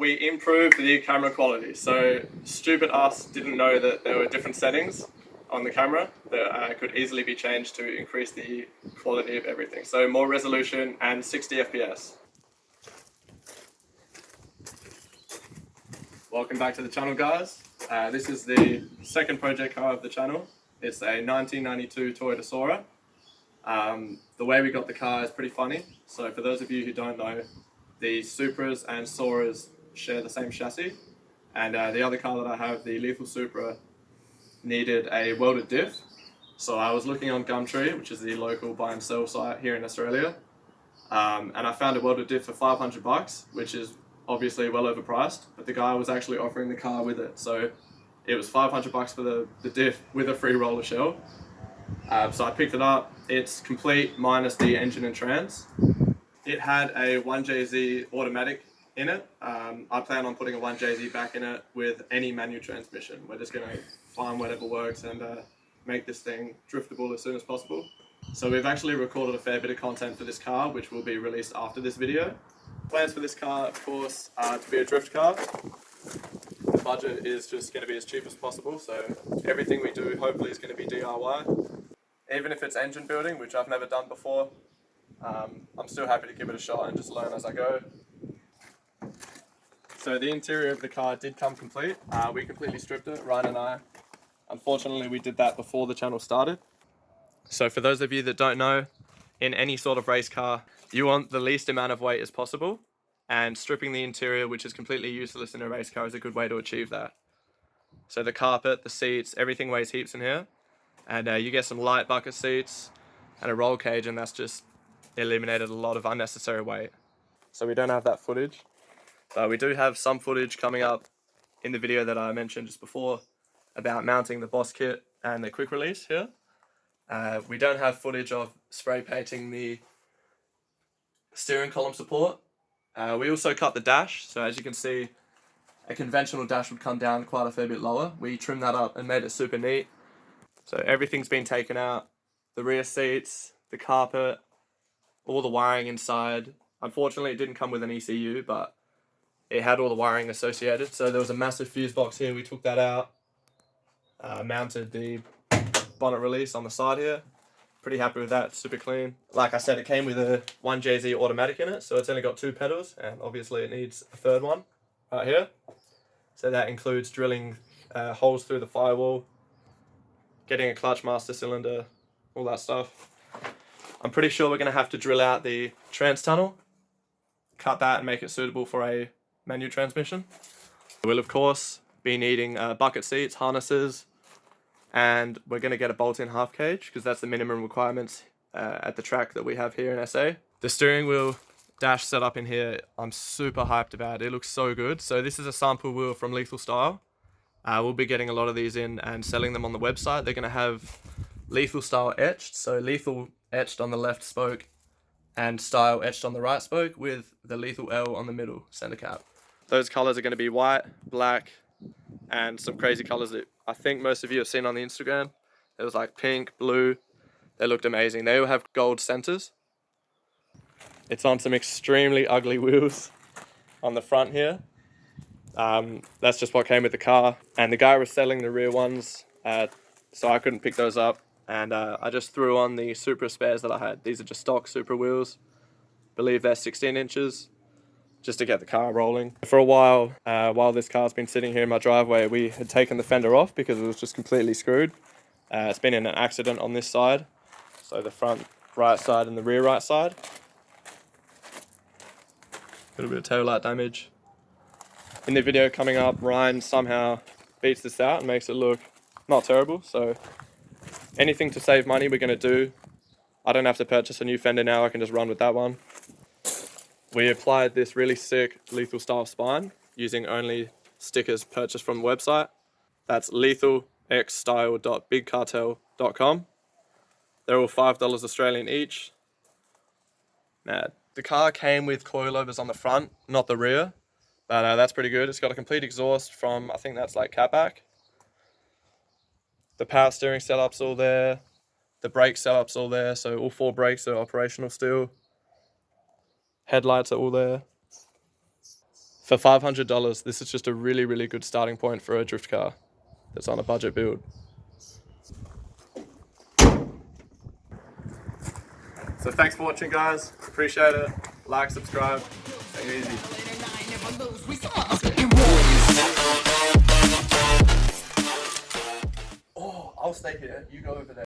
we improved the camera quality. So stupid us didn't know that there were different settings on the camera that could easily be changed to increase the quality of everything. So more resolution and 60 FPS. Welcome back to the channel, guys. This is the second project car of the channel. It's a 1992 Toyota Soarer. The way we got the car is pretty funny. So for those of you who don't know, the Supras and Soarers share the same chassis, and the other car that I have, the Lethal Supra, needed a welded diff. So I was looking on Gumtree, which is the local buy and sell site here in Australia, and I found a welded diff for $500, which is obviously well overpriced, but the guy was actually offering the car with it. So it was $500 for the diff with a free roller shell. So I picked it up. It's complete minus the engine and trans. It had a 1JZ automatic in it. I plan on putting a 1JZ back in it with any manual transmission. We're just going to find whatever works and make this thing driftable as soon as possible. So we've actually recorded a fair bit of content for this car, which will be released after this video. Plans for this car, of course, are to be a drift car. The budget is just going to be as cheap as possible, so everything we do hopefully is going to be DIY. Even if it's engine building, which I've never done before, I'm still happy to give it a shot and just learn as I go. So the interior of the car did come complete. We completely stripped it, Ryan and I. Unfortunately, we did that before the channel started. So for those of you that don't know, in any sort of race car, you want the least amount of weight as possible, and stripping the interior, which is completely useless in a race car, is a good way to achieve that. So the carpet, the seats, everything weighs heaps in here, and you get some light bucket seats and a roll cage, and that's just eliminated a lot of unnecessary weight. So we don't have that footage, but we do have some footage coming up in the video that I mentioned just before about mounting the Boss kit and the quick release here. We don't have footage of spray painting the steering column support. We also cut the dash, so as you can see, a conventional dash would come down quite a fair bit lower. We trimmed that up and made it super neat. So everything's been taken out, the rear seats, the carpet, all the wiring inside. Unfortunately, it didn't come with an ECU, but it had all the wiring associated. So there was a massive fuse box here, we took that out, mounted the bonnet release on the side here. Pretty happy with that, super clean. Like I said, it came with a 1JZ automatic in it, so it's only got 2 pedals, and obviously it needs a third one right here. So that includes drilling holes through the firewall, getting a clutch master cylinder, all that stuff. I'm pretty sure we're going to have to drill out the trans tunnel, cut that and make it suitable for a manual transmission. We'll of course be needing bucket seats, harnesses, and we're going to get a bolt-in half cage because that's the minimum requirements at the track that we have here in SA. The steering wheel dash setup in here, I'm super hyped about. It looks so good. So this is a sample wheel from Lethal Style. We'll be getting a lot of these in and selling them on the website. They're going to have Lethal Style etched, so Lethal etched on the left spoke and Style etched on the right spoke with the Lethal L on the middle center cap. Those colors are going to be white, black, and some crazy colors that I think most of you have seen on the Instagram. It was like pink, blue. They looked amazing. They all have gold centers. It's on some extremely ugly wheels on the front here. That's just what came with the car. And the guy was selling the rear ones, so I couldn't pick those up. And I just threw on the Supra spares that I had. These are just stock Supra wheels. Believe they're 16 inches. Just to get the car rolling. For a while this car's been sitting here in my driveway, we had taken the fender off because it was just completely screwed. It's been in an accident on this side, so the front right side and the rear right side. A little bit of tail light damage. In the video coming up, Ryan somehow beats this out and makes it look not terrible, so anything to save money we're going to do. I don't have to purchase a new fender now, I can just run with that one. We applied this really sick Lethal Style spine using only stickers purchased from the website. That's lethalxstyle.bigcartel.com. They're all $5 Australian each. Now, the car came with coilovers on the front, not the rear, but that's pretty good. It's got a complete exhaust from, I think that's like catback. The power steering setup's all there. The brake setup's all there, so all 4 brakes are operational still. Headlights are all there. For $500, this is just a really, really good starting point for a drift car that's on a budget build. So thanks for watching, guys. Appreciate it. Like, subscribe. Take it easy. Oh, I'll stay here. You